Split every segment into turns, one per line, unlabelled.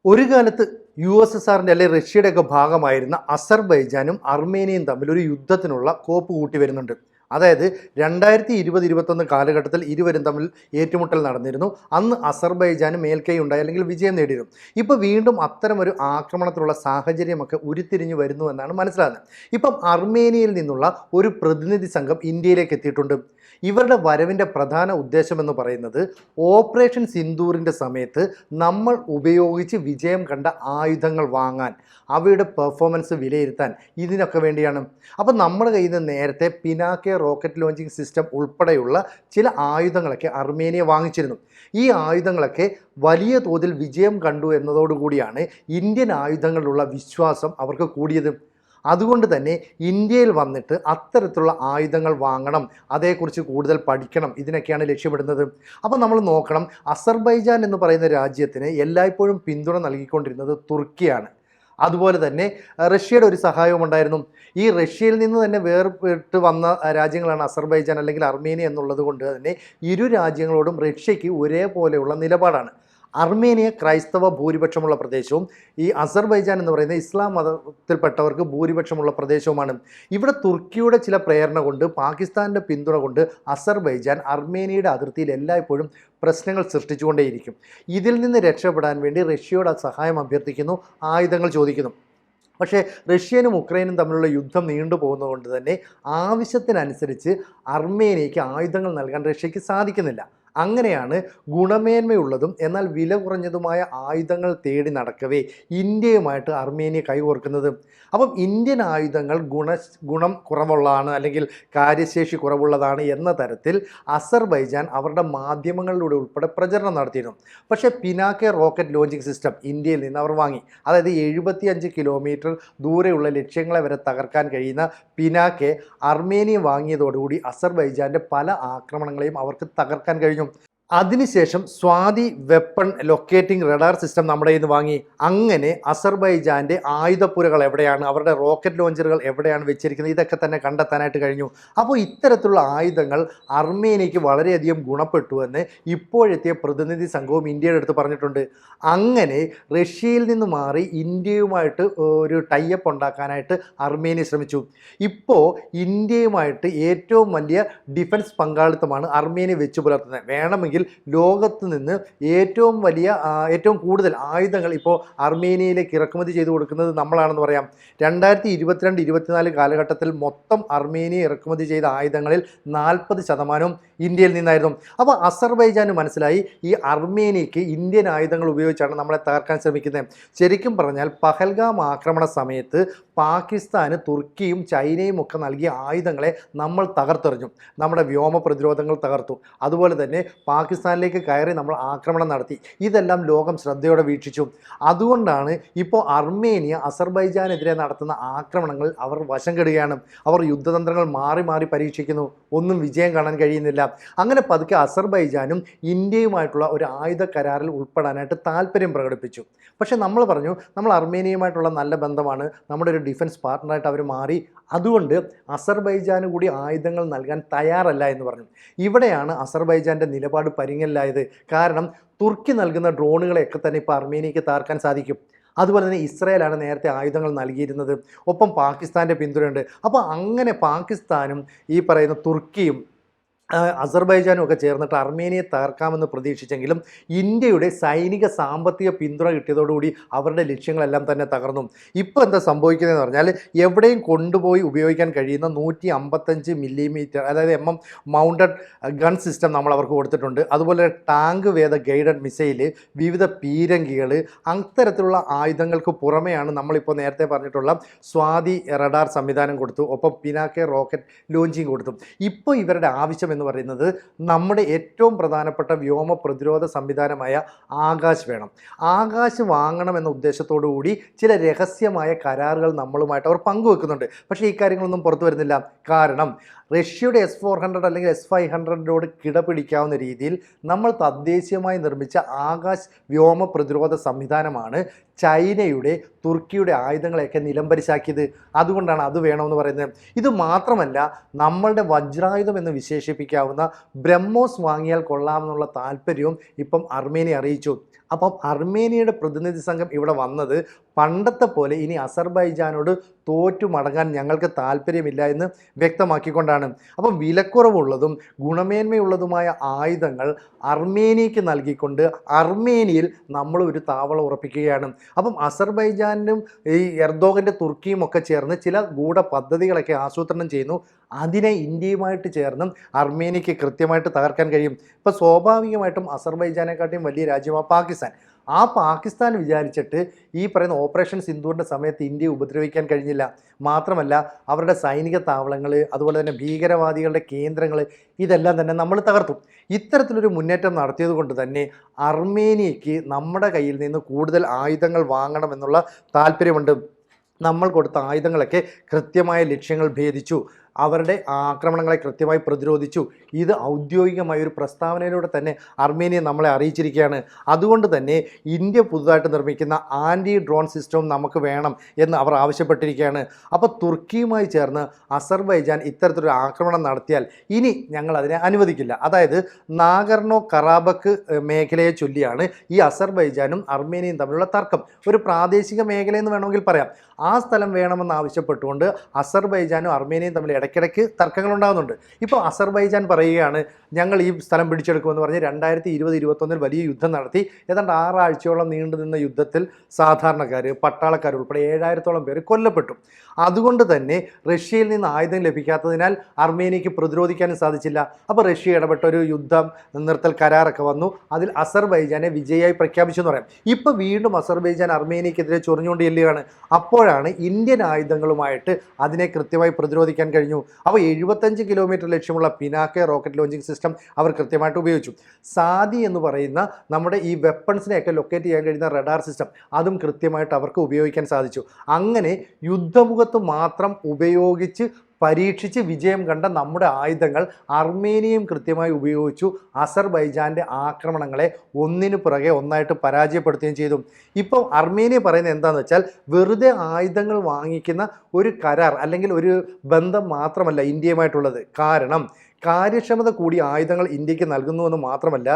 ഒരു കാലത്ത് USSRന്റെ അല്ലെങ്കിൽ റഷ്യയുടെയൊക്കെ ഭാഗമായിരുന്ന അസർബൈജാനും അർമേനിയയും തമ്മിൽ ഒരു യുദ്ധത്തിനുള്ള കോപ്പ് കൂട്ടി വരുന്നുണ്ട്. അതായത് 2020-21 കാലഘട്ടത്തിൽ ഇരുവരും തമ്മിൽ ഏറ്റുമുട്ടൽ നടന്നിരുന്നു. അന്ന് അസർബൈജാന് മേൽക്കൈ ഉണ്ടായി അല്ലെങ്കിൽ വിജയം നേടിയിരുന്നു. ഇപ്പോൾ വീണ്ടും അത്തരമൊരു ആക്രമണത്തിലുള്ള സാഹചര്യമൊക്കെ ഉരുത്തിരിഞ്ഞു വരുന്നു എന്നാണ് മനസ്സിലാകുന്നത്. ഇപ്പം അർമേനിയയിൽ നിന്നുള്ള ഒരു പ്രതിനിധി സംഘം ഇന്ത്യയിലേക്ക് എത്തിയിട്ടുണ്ട്. ഇവരുടെ വരവിൻ്റെ പ്രധാന ഉദ്ദേശമെന്ന് പറയുന്നത് ഓപ്പറേഷൻ സിന്ദൂറിൻ്റെ സമയത്ത് നമ്മൾ ഉപയോഗിച്ച് വിജയം കണ്ട ആയുധങ്ങൾ വാങ്ങാൻ, അവയുടെ പെർഫോമൻസ് വിലയിരുത്താൻ, ഇതിനൊക്കെ വേണ്ടിയാണ്. അപ്പോൾ നമ്മുടെ കയ്യിൽ നിന്ന് നേരത്തെ പിനാക്കെ റോക്കറ്റ് ലോഞ്ചിങ് സിസ്റ്റം ഉൾപ്പെടെയുള്ള ചില ആയുധങ്ങളൊക്കെ അർമേനിയ വാങ്ങിച്ചിരുന്നു. ഈ ആയുധങ്ങളൊക്കെ വലിയ തോതിൽ വിജയം കണ്ടു എന്നതോടുകൂടിയാണ് ഇന്ത്യൻ ആയുധങ്ങളിലുള്ള വിശ്വാസം അവർക്ക് കൂടിയത്. അതുകൊണ്ട് തന്നെ ഇന്ത്യയിൽ വന്നിട്ട് അത്തരത്തിലുള്ള ആയുധങ്ങൾ വാങ്ങണം, അതേക്കുറിച്ച് കൂടുതൽ പഠിക്കണം, ഇതിനൊക്കെയാണ് ലക്ഷ്യമിടുന്നത്. അപ്പോൾ നമ്മൾ നോക്കണം, അസർബൈജാൻ എന്ന് പറയുന്ന രാജ്യത്തിന് എല്ലായ്പ്പോഴും പിന്തുണ നൽകിക്കൊണ്ടിരുന്നത് തുർക്കിയാണ്. അതുപോലെ തന്നെ റഷ്യയുടെ ഒരു സഹായവും ഉണ്ടായിരുന്നു. ഈ റഷ്യയിൽ നിന്ന് തന്നെ വേർപെട്ട് വന്ന രാജ്യങ്ങളാണ് അസർബൈജാൻ അല്ലെങ്കിൽ അർമേനിയ എന്നുള്ളത് കൊണ്ട് തന്നെ ഇരു രാജ്യങ്ങളോടും റഷ്യയ്ക്ക് ഒരേപോലെയുള്ള നിലപാടാണ്. അർമേനിയ ക്രൈസ്തവ ഭൂരിപക്ഷമുള്ള പ്രദേശവും ഈ അസർബൈജാൻ എന്ന് പറയുന്ന ഇസ്ലാം മതത്തിൽപ്പെട്ടവർക്ക് ഭൂരിപക്ഷമുള്ള പ്രദേശവുമാണ്. ഇവിടെ തുർക്കിയുടെ ചില പ്രേരണ കൊണ്ട്, പാകിസ്ഥാൻ്റെ പിന്തുണ കൊണ്ട് അസർബൈജാൻ അർമേനിയയുടെ അതിർത്തിയിൽ എല്ലായ്പ്പോഴും പ്രശ്നങ്ങൾ സൃഷ്ടിച്ചുകൊണ്ടേയിരിക്കും. ഇതിൽ നിന്ന് രക്ഷപ്പെടാൻ വേണ്ടി റഷ്യയോട് സഹായം അഭ്യർത്ഥിക്കുന്നു, ആയുധങ്ങൾ ചോദിക്കുന്നു. പക്ഷേ റഷ്യനും ഉക്രൈനും തമ്മിലുള്ള യുദ്ധം നീണ്ടുപോകുന്നതുകൊണ്ട് തന്നെ ആവശ്യത്തിനനുസരിച്ച് അർമേനിയയ്ക്ക് ആയുധങ്ങൾ നൽകാൻ റഷ്യയ്ക്ക് സാധിക്കുന്നില്ല. അങ്ങനെയാണ് ഗുണമേന്മയുള്ളതും എന്നാൽ വില കുറഞ്ഞതുമായ ആയുധങ്ങൾ തേടി നടക്കവേ ഇന്ത്യയുമായിട്ട് അർമേനിയ കൈകോർക്കുന്നത്. അപ്പം ഇന്ത്യൻ ആയുധങ്ങൾ ഗുണം കുറവുള്ളതാണ് അല്ലെങ്കിൽ കാര്യശേഷി കുറവുള്ളതാണ് എന്ന തരത്തിൽ അസർബൈജാൻ അവരുടെ മാധ്യമങ്ങളിലൂടെ ഉൾപ്പെടെ പ്രചരണം നടത്തിയിരുന്നു. പക്ഷേ പിനാക്കെ റോക്കറ്റ് ലോഞ്ചിങ് സിസ്റ്റം ഇന്ത്യയിൽ നിന്ന് അവർ വാങ്ങി. അതായത് 75 കിലോമീറ്റർ ദൂരെയുള്ള ലക്ഷ്യങ്ങളെ വരെ തകർക്കാൻ കഴിയുന്ന പിനാക്കെ അർമേനിയ വാങ്ങിയതോടുകൂടി അസർബൈജാൻ്റെ പല ആക്രമണങ്ങളെയും അവർക്ക് തകർക്കാൻ കഴിഞ്ഞു. അതിനുശേഷം Swathi weapon locating radar system നമ്മുടെ കയ്യിൽ നിന്ന് വാങ്ങി. അങ്ങനെ അസർബൈജാൻ്റെ ആയുധപ്പുരകൾ എവിടെയാണ്, അവരുടെ റോക്കറ്റ് ലോഞ്ചറുകൾ എവിടെയാണ് വെച്ചിരിക്കുന്നത്, ഇതൊക്കെ തന്നെ കണ്ടെത്താനായിട്ട് കഴിഞ്ഞു. അപ്പോൾ ഇത്തരത്തിലുള്ള ആയുധങ്ങൾ അർമേനിയയ്ക്ക് വളരെയധികം ഗുണപ്പെട്ടു എന്ന് ഇപ്പോഴെത്തിയ പ്രതിനിധി സംഘവും ഇന്ത്യയുടെ അടുത്ത് പറഞ്ഞിട്ടുണ്ട്. അങ്ങനെ റഷ്യയിൽ നിന്ന് മാറി ഇന്ത്യയുമായിട്ട് ഒരു ടൈപ്പ് ഉണ്ടാക്കാനായിട്ട് അർമേനിയ ശ്രമിച്ചു. ഇപ്പോൾ ഇന്ത്യയുമായിട്ട് ഏറ്റവും വലിയ ഡിഫൻസ് പങ്കാളിത്തമാണ് അർമേനിയ വെച്ച് പുലർത്തുന്നത്. വേണമെങ്കിൽ ലോകത്ത് നിന്ന് ഏറ്റവും കൂടുതൽ ആയുധങ്ങൾ ഇപ്പോൾ അർമേനിയയിലേക്ക് ഇറക്കുമതി ചെയ്തു കൊടുക്കുന്നത് നമ്മളാണെന്ന് പറയാം. 2022-24 കാലഘട്ടത്തിൽ മൊത്തം അർമേനിയ ഇറക്കുമതി ചെയ്ത ആയുധങ്ങളിൽ 40% ഇന്ത്യയിൽ നിന്നായിരുന്നു. അപ്പോൾ അസർബൈജാന് മനസ്സിലായി ഈ അർമേനിയയ്ക്ക് ഇന്ത്യൻ ആയുധങ്ങൾ ഉപയോഗിച്ചാണ് നമ്മളെ തകർക്കാൻ ശ്രമിക്കുന്നത്. ശരിക്കും പറഞ്ഞാൽ പഹൽഗാം ആക്രമണ സമയത്ത് പാകിസ്ഥാന് തുർക്കിയും ചൈനയും ഒക്കെ നൽകിയ ആയുധങ്ങളെ നമ്മൾ തകർത്തെറിഞ്ഞു. നമ്മുടെ വ്യോമ പ്രതിരോധങ്ങൾ തകർത്തു. അതുപോലെ തന്നെ പാകിസ്ഥാനിലേക്ക് കയറി നമ്മൾ ആക്രമണം നടത്തി. ഇതെല്ലാം ലോകം ശ്രദ്ധയോടെ വീക്ഷിച്ചു. അതുകൊണ്ടാണ് ഇപ്പോൾ അർമേനിയ അസർബൈജാനെതിരെ നടത്തുന്ന ആക്രമണങ്ങളിൽ അവർ വശം കെടുകയാണ്. അവർ യുദ്ധതന്ത്രങ്ങൾ മാറി മാറി പരീക്ഷിക്കുന്നു. ഒന്നും വിജയം കാണാൻ കഴിയുന്നില്ല. അങ്ങനെ പതുക്കെ അസർബൈജാനും ഇന്ത്യയുമായിട്ടുള്ള ഒരു ആയുധ കരാറിൽ ഉൾപ്പെടാനായിട്ട് താല്പര്യം പ്രകടിപ്പിച്ചു. പക്ഷേ നമ്മൾ പറഞ്ഞു, നമ്മൾ അർമേനിയയുമായിട്ടുള്ള നല്ല ബന്ധമാണ്, നമ്മുടെ ഒരു ഡിഫൻസ് പാർട്ട്ണറായിട്ട് അവർ മാറി, അതുകൊണ്ട് അസർബൈജാന് കൂടി ആയുധങ്ങൾ നൽകാൻ തയ്യാറല്ല എന്ന് പറഞ്ഞു. ഇവിടെയാണ് അസർബൈജാൻ്റെ നിലപാട് പരിങ്ങലായത്. കാരണം തുർക്കി നൽകുന്ന ഡ്രോണുകളെയൊക്കെ തന്നെ ഇപ്പോൾ അർമേനിയയ്ക്ക് തകർക്കാൻ സാധിക്കും. അതുപോലെ തന്നെ ഇസ്രായേലാണ് നേരത്തെ ആയുധങ്ങൾ നൽകിയിരുന്നത്. ഒപ്പം പാകിസ്ഥാൻ്റെ പിന്തുണയുണ്ട്. അപ്പോൾ അങ്ങനെ പാകിസ്ഥാനും ഈ പറയുന്ന തുർക്കിയും അസർബൈജാനും ഒക്കെ ചേർന്നിട്ട് അർമേനിയയെ തകർക്കാമെന്ന് പ്രതീക്ഷിച്ചെങ്കിലും ഇന്ത്യയുടെ സൈനിക സാമ്പത്തിക പിന്തുണ കിട്ടിയതോടുകൂടി അവരുടെ ലക്ഷ്യങ്ങളെല്ലാം തന്നെ തകർന്നു. ഇപ്പോൾ എന്താ സംഭവിക്കുന്നതെന്ന് പറഞ്ഞാൽ എവിടെയും കൊണ്ടുപോയി ഉപയോഗിക്കാൻ കഴിയുന്ന 155 മില്ലിമീറ്റർ അതായത് MM മൗണ്ടഡ് ഗൺ സിസ്റ്റം നമ്മൾ അവർക്ക് കൊടുത്തിട്ടുണ്ട്. അതുപോലെ ടാങ്ക് വേദ ഗൈഡഡ് മിസൈല്, വിവിധ പീരങ്കികൾ, അത്തരത്തിലുള്ള ആയുധങ്ങൾക്ക് പുറമെയാണ് നമ്മളിപ്പോൾ നേരത്തെ പറഞ്ഞിട്ടുള്ള സ്വാതി റഡാർ സംവിധാനം കൊടുത്തു. ഒപ്പം പിനാക്കെ റോക്കറ്റ് ലോഞ്ചിങ് കൊടുത്തു. ഇപ്പോൾ ഇവരുടെ ആവശ്യം എന്ന് പറയുന്നത് നമ്മുടെ ഏറ്റവും പ്രധാനപ്പെട്ട വ്യോമ പ്രതിരോധ സംവിധാനമായ ആകാശ് വേണം. ആകാശ് വാങ്ങണമെന്ന ഉദ്ദേശത്തോടു കൂടി ചില രഹസ്യമായ കരാറുകൾ നമ്മളുമായിട്ട് അവർ പങ്കുവെക്കുന്നുണ്ട്. പക്ഷേ ഈ കാര്യങ്ങളൊന്നും പുറത്തു വരുന്നില്ല. കാരണം റഷ്യയുടെ S-400 അല്ലെങ്കിൽ S-500 കിടപിടിക്കാവുന്ന രീതിയിൽ നമ്മൾ തദ്ദേശീയമായി നിർമ്മിച്ച ആകാശ് വ്യോമ പ്രതിരോധ സംവിധാനമാണ് ചൈനയുടെ, തുർക്കിയുടെ ആയുധങ്ങളെയൊക്കെ നിലംപരിശാക്കിയത്. അതുകൊണ്ടാണ് അത് വേണമെന്ന് പറയുന്നത്. ഇത് മാത്രമല്ല, നമ്മളുടെ വജ്രായുധം എന്ന് വിശേഷിപ്പിക്കാവുന്ന ബ്രഹ്മോസ് വാങ്ങിയാൽ കൊള്ളാമെന്നുള്ള താല്പര്യവും ഇപ്പം അർമേനിയ അറിയിച്ചു. അപ്പം അർമേനിയയുടെ പ്രതിനിധി സംഘം ഇവിടെ വന്നത് പണ്ടത്തെ പോലെ ഇനി അസർബൈജാനോട് തോറ്റു മടങ്ങാൻ ഞങ്ങൾക്ക് താല്പര്യമില്ല എന്ന് വ്യക്തമാക്കിക്കൊണ്ടാണ്. അപ്പം വിലക്കുറവുള്ളതും ഗുണമേന്മയുള്ളതുമായ ആയുധങ്ങൾ അർമേനിയയ്ക്ക് നൽകിക്കൊണ്ട് അർമേനിയയിൽ നമ്മൾ ഒരു താവളം ഉറപ്പിക്കുകയാണ്. അപ്പം അസർബൈജാനും ഈ എർദോഗൻ്റെ തുർക്കിയും ഒക്കെ ചേർന്ന് ചില ഗൂഢ പദ്ധതികളൊക്കെ ആസൂത്രണം ചെയ്യുന്നു. അതിനെ ഇന്ത്യയുമായിട്ട് ചേർന്നും അർമേനിയയ്ക്ക് കൃത്യമായിട്ട് തകർക്കാൻ കഴിയും. ഇപ്പോൾ സ്വാഭാവികമായിട്ടും അസർബൈജാനെക്കാട്ടിയും വലിയ രാജ്യമാണ് പാകിസ്ഥാൻ. ആ പാകിസ്ഥാൻ വിചാരിച്ചിട്ട് ഈ പറയുന്ന ഓപ്പറേഷൻ സിന്ദൂറിൻ്റെ സമയത്ത് ഇന്ത്യയെ ഉപദ്രവിക്കാൻ കഴിഞ്ഞില്ല. മാത്രമല്ല അവരുടെ സൈനിക താവളങ്ങൾ, അതുപോലെ തന്നെ ഭീകരവാദികളുടെ കേന്ദ്രങ്ങൾ, ഇതെല്ലാം തന്നെ നമ്മൾ തകർത്തു. ഇത്തരത്തിലൊരു മുന്നേറ്റം നടത്തിയത് കൊണ്ട് തന്നെ അർമേനിയയ്ക്ക് നമ്മുടെ കയ്യിൽ നിന്ന് കൂടുതൽ ആയുധങ്ങൾ വാങ്ങണമെന്നുള്ള താല്പര്യമുണ്ട്. നമ്മൾ കൊടുത്ത ആയുധങ്ങളൊക്കെ കൃത്യമായ ലക്ഷ്യങ്ങൾ ഭേദിച്ചു, അവരുടെ ആക്രമണങ്ങളെ കൃത്യമായി പ്രതിരോധിച്ചു. ഇത് ഔദ്യോഗികമായ ഒരു പ്രസ്താവനയിലൂടെ തന്നെ അർമേനിയ നമ്മളെ അറിയിച്ചിരിക്കുകയാണ്. അതുകൊണ്ട് തന്നെ ഇന്ത്യ പുതുതായിട്ട് നിർമ്മിക്കുന്ന ആൻറ്റി ഡ്രോൺ സിസ്റ്റവും നമുക്ക് വേണം എന്ന് അവർ ആവശ്യപ്പെട്ടിരിക്കുകയാണ്. അപ്പോൾ തുർക്കിയുമായി ചേർന്ന് അസർബൈജാൻ ഇത്തരത്തിലൊരു ആക്രമണം നടത്തിയാൽ ഇനി ഞങ്ങൾ അതിനെ അനുവദിക്കില്ല. അതായത് നാഗർണോ കറാബക്ക് മേഖലയെ ചൊല്ലിയാണ് ഈ അസർബൈജാനും അർമേനിയയും തമ്മിലുള്ള തർക്കം. ഒരു പ്രാദേശിക മേഖലയെന്ന് വേണമെങ്കിൽ പറയാം. ആ സ്ഥലം വേണമെന്ന് ആവശ്യപ്പെട്ടുകൊണ്ട് അസർബൈജാനും അർമേനിയയും തമ്മിൽ ഇടയ്ക്കിടയ്ക്ക് തർക്കങ്ങൾ ഉണ്ടാകുന്നുണ്ട്. ഇപ്പോൾ അസർബൈജാൻ പറയുകയാണ് ഞങ്ങൾ ഈ സ്ഥലം പിടിച്ചെടുക്കുമെന്ന് പറഞ്ഞ് 2020-21 വലിയ യുദ്ധം നടത്തി. ഏതാണ്ട് 6 ആഴ്ചയോളം നീണ്ടു നിന്ന യുദ്ധത്തിൽ സാധാരണക്കാർ, പട്ടാളക്കാർ ഉൾപ്പെടെ 7000-ഓളം പേര് കൊല്ലപ്പെട്ടു. അതുകൊണ്ട് തന്നെ റഷ്യയിൽ നിന്ന് ആയുധം ലഭിക്കാത്തതിനാൽ അർമേനിയയ്ക്ക് പ്രതിരോധിക്കാനും സാധിച്ചില്ല. അപ്പോൾ റഷ്യ ഇടപെട്ട ഒരു യുദ്ധം നിർത്തൽ കരാറൊക്കെ വന്നു. അതിൽ അസർബൈജാനെ വിജയിയായി പ്രഖ്യാപിച്ചു എന്ന് പറയാം. ഇപ്പോൾ വീണ്ടും അസർബൈജാൻ അർമേനിയക്കെതിരെ ചൊറിഞ്ഞുകൊണ്ട് ചെല്ലുകയാണ്. അപ്പോഴാണ് ഇന്ത്യൻ ആയുധങ്ങളുമായിട്ട് അതിനെ കൃത്യമായി പ്രതിരോധിക്കാൻ കഴിഞ്ഞു. അപ്പോൾ 75 കിലോമീറ്റർ ലക്ഷ്യമുള്ള പിനാക്കെ റോക്കറ്റ് ലോഞ്ചിങ് സിസ്റ്റം അവർ കൃത്യമായിട്ട് ഉപയോഗിച്ചു. സാദി എന്ന് പറയുന്ന നമ്മുടെ ഈ വെപ്പൺസിനെയൊക്കെ ലൊക്കേറ്റ് ചെയ്യാൻ കഴിയുന്ന റഡാർ സിസ്റ്റം അതും കൃത്യമായിട്ട് അവർക്ക് ഉപയോഗിക്കാൻ സാധിച്ചു. അങ്ങനെ യുദ്ധമുഖത്ത് മാത്രം ഉപയോഗിച്ച് പരീക്ഷിച്ച് വിജയം കണ്ട നമ്മുടെ ആയുധങ്ങൾ അർമേനിയയും കൃത്യമായി ഉപയോഗിച്ചു അസർബൈജാൻ്റെ ആക്രമണങ്ങളെ ഒന്നിനു പുറകെ ഒന്നായിട്ട് പരാജയപ്പെടുത്തുകയും ചെയ്തു. ഇപ്പോൾ അർമേനിയ പറയുന്നത് എന്താണെന്ന് വെച്ചാൽ വെറുതെ ആയുധങ്ങൾ വാങ്ങിക്കുന്ന ഒരു കരാർ അല്ലെങ്കിൽ ഒരു ബന്ധം മാത്രമല്ല ഇന്ത്യയുമായിട്ടുള്ളത്. കാരണം കാര്യക്ഷമത കൂടി ആയുധങ്ങൾ ഇന്ത്യക്ക് നൽകുന്നുവെന്ന് മാത്രമല്ല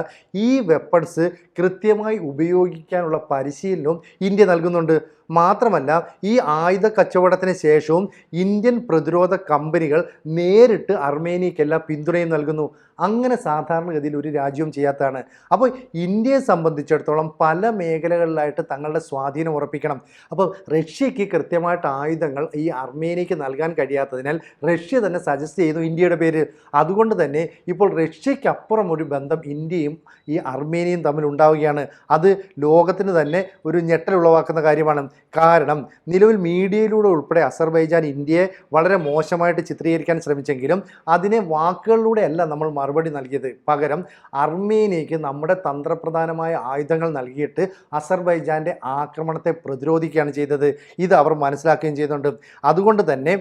ഈ വെപ്പൺസ് കൃത്യമായി ഉപയോഗിക്കാനുള്ള പരിശീലനവും ഇന്ത്യ നൽകുന്നുണ്ട്. മാത്രമല്ല ഈ ആയുധ കച്ചവടത്തിന് ശേഷവും ഇന്ത്യൻ പ്രതിരോധ കമ്പനികൾ നേരിട്ട് അർമേനിയയ്ക്കെല്ലാം പിന്തുണയും നൽകുന്നു. അങ്ങനെ സാധാരണഗതിയിൽ ഒരു രാജ്യവും ചെയ്യാത്തതാണ്. അപ്പോൾ ഇന്ത്യയെ സംബന്ധിച്ചിടത്തോളം പല മേഖലകളിലായിട്ട് തങ്ങളുടെ സ്വാധീനം ഉറപ്പിക്കണം. അപ്പോൾ റഷ്യയ്ക്ക് കൃത്യമായിട്ട് ആയുധങ്ങൾ ഈ അർമേനിയയ്ക്ക് നൽകാൻ കഴിയാത്തതിനാൽ റഷ്യ തന്നെ സജസ്റ്റ് ചെയ്യുന്നു ഇന്ത്യയുടെ പേര്. അതുകൊണ്ട് തന്നെ ഇപ്പോൾ റഷ്യയ്ക്കപ്പുറം ഒരു ബന്ധം ഇന്ത്യയും ഈ അർമേനിയയും തമ്മിൽ ഉണ്ടാവുകയാണ്. അത് ലോകത്തിന് തന്നെ ഒരു ഞെട്ടലുളവാക്കുന്ന കാര്യമാണ്. കാരണം നിലവിൽ മീഡിയയിലൂടെ ഉൾപ്പെടെ അസർബൈജാൻ ഇന്ത്യയെ വളരെ മോശമായിട്ട് ചിത്രീകരിക്കാൻ ശ്രമിച്ചെങ്കിലും അതിനെ വാക്കുകളിലൂടെയല്ല നമ്മൾ മറുപടി നൽകിയത്. പകരം അർമേനിയയ്ക്ക് നമ്മുടെ തന്ത്രപ്രധാനമായ ആയുധങ്ങൾ നൽകിയിട്ട് അസർബൈജാൻ്റെ ആക്രമണത്തെ പ്രതിരോധിക്കുകയാണ് ചെയ്തത്. ഇത് അവർ മനസ്സിലാക്കുകയും ചെയ്യുന്നുണ്ട്. അതുകൊണ്ട് തന്നെ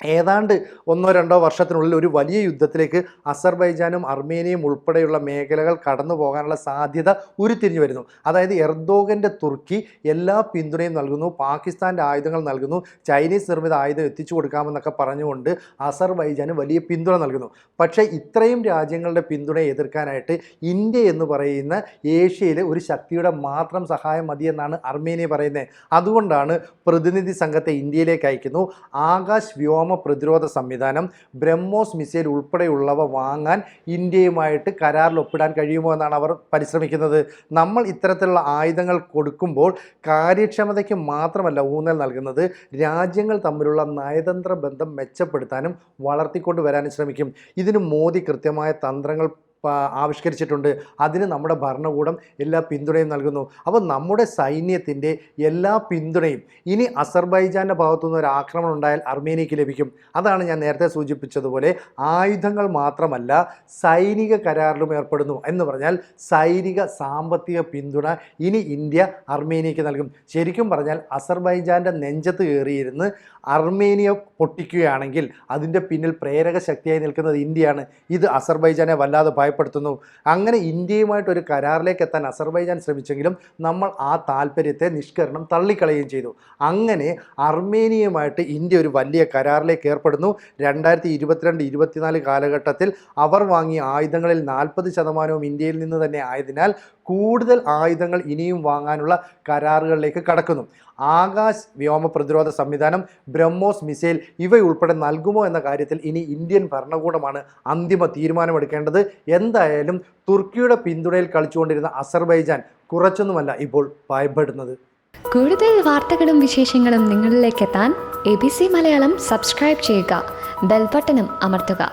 ഏതാണ്ട് 1-2 വർഷത്തിനുള്ളിൽ ഒരു വലിയ യുദ്ധത്തിലേക്ക് അസർബൈജാനും അർമേനിയയും ഉൾപ്പെടെയുള്ള മേഖലകൾ കടന്നു പോകാനുള്ള സാധ്യത ഉരുത്തിരിഞ്ഞു വരുന്നു. അതായത് എർദോഗൻ്റെ തുർക്കി എല്ലാ പിന്തുണയും നൽകുന്നു, പാകിസ്ഥാൻ്റെ ആയുധങ്ങൾ നൽകുന്നു, ചൈനീസ് നിർമ്മിത ആയുധം എത്തിച്ചു കൊടുക്കാമെന്നൊക്കെ പറഞ്ഞുകൊണ്ട് അസർബൈജാന് വലിയ പിന്തുണ നൽകുന്നു. പക്ഷേ ഇത്രയും രാജ്യങ്ങളുടെ പിന്തുണയെ എതിർക്കാനായിട്ട് ഇന്ത്യ എന്ന് പറയുന്ന ഏഷ്യയിലെ ഒരു ശക്തിയുടെ മാത്രം സഹായം മതിയെന്നാണ് അർമേനിയ പറയുന്നത്. അതുകൊണ്ടാണ് പ്രതിനിധി സംഘത്തെ ഇന്ത്യയിലേക്ക് അയക്കുന്നു. ആകാശ് വ്യോമ പ്രതിരോധ സംവിധാനം, ബ്രഹ്മോസ് മിസൈൽ ഉൾപ്പെടെയുള്ളവ വാങ്ങാൻ ഇന്ത്യയുമായിട്ട് കരാറിൽ ഒപ്പിടാൻ കഴിയുമോ എന്നാണ് അവർ പരിശ്രമിക്കുന്നത്. നമ്മൾ ഇത്തരത്തിലുള്ള ആയുധങ്ങൾ കൊടുക്കുമ്പോൾ കാര്യക്ഷമതയ്ക്ക് മാത്രമല്ല ഊന്നൽ നൽകുന്നത്, രാജ്യങ്ങൾ തമ്മിലുള്ള നയതന്ത്ര ബന്ധം മെച്ചപ്പെടുത്താനും വളർത്തിക്കൊണ്ട് വരാനും ശ്രമിക്കും. ഇതിന് മോദി കൃത്യമായ തന്ത്രങ്ങൾ ആവിഷ്കരിച്ചിട്ടുണ്ട്. അതിന് നമ്മുടെ ഭരണകൂടം എല്ലാ പിന്തുണയും നൽകുന്നു. അപ്പോൾ നമ്മുടെ സൈന്യത്തിൻ്റെ എല്ലാ പിന്തുണയും ഇനി അസർബൈജാൻ്റെ ഭാഗത്തുനിന്ന് ഒരു ആക്രമണം ഉണ്ടായാൽ അർമേനിയയ്ക്ക് ലഭിക്കും. അതാണ് ഞാൻ നേരത്തെ സൂചിപ്പിച്ചതുപോലെ ആയുധങ്ങൾ മാത്രമല്ല സൈനിക കരാറിലും ഏർപ്പെടുന്നു. എന്ന് പറഞ്ഞാൽ സൈനിക സാമ്പത്തിക പിന്തുണ ഇനി ഇന്ത്യ അർമേനിയയ്ക്ക് നൽകും. ശരിക്കും പറഞ്ഞാൽ അസർബൈജാൻ്റെ നെഞ്ചത്ത് കയറിയിരുന്ന് അർമേനിയ പൊട്ടിക്കുകയാണെങ്കിൽ അതിൻ്റെ പിന്നിൽ പ്രേരക ശക്തിയായി നിൽക്കുന്നത് ഇന്ത്യയാണ്. ഇത് അസർബൈജാനെ വല്ലാതെ ഭയപ്പെടുത്തുന്നു. അങ്ങനെ ഇന്ത്യയുമായിട്ടൊരു കരാറിലേക്ക് എത്താൻ അസർബൈജാൻ ശ്രമിച്ചെങ്കിലും നമ്മൾ ആ താല്പര്യത്തെ നിഷ്കരണം തള്ളിക്കളയുകയും ചെയ്തു. അങ്ങനെ അർമേനിയയുമായിട്ട് ഇന്ത്യ ഒരു വലിയ കരാറിലേക്ക് ഏർപ്പെടുന്നു. 2022-24 കാലഘട്ടത്തിൽ അവർ വാങ്ങിയ ആയുധങ്ങളിൽ 40% ഇന്ത്യയിൽ നിന്ന് തന്നെ ആയതിനാൽ കൂടുതൽ ആയുധങ്ങൾ ഇനിയും വാങ്ങാനുള്ള കരാറുകളിലേക്ക് കടക്കുന്നു. ആകാശ് വ്യോമ പ്രതിരോധ സംവിധാനം, ബ്രഹ്മോസ് മിസൈൽ ഇവയുൾപ്പെടെ നൽകുമോ എന്ന കാര്യത്തിൽ ഇനി ഇന്ത്യൻ ഭരണകൂടമാണ് അന്തിമ തീരുമാനമെടുക്കേണ്ടത്. എന്തായാലും തുർക്കിയുടെ പിന്തുണയിൽ കളിച്ചുകൊണ്ടിരുന്ന അസർബൈജാൻ കുറച്ചൊന്നുമല്ല ഇപ്പോൾ ഭയപ്പെടുന്നത്.
കൂടുതൽ വാർത്തകളും വിശേഷങ്ങളും നിങ്ങളിലേക്ക് എത്താൻ ABC മലയാളം സബ്സ്ക്രൈബ് ചെയ്യുക, ബെൽബട്ടനും അമർത്തുക.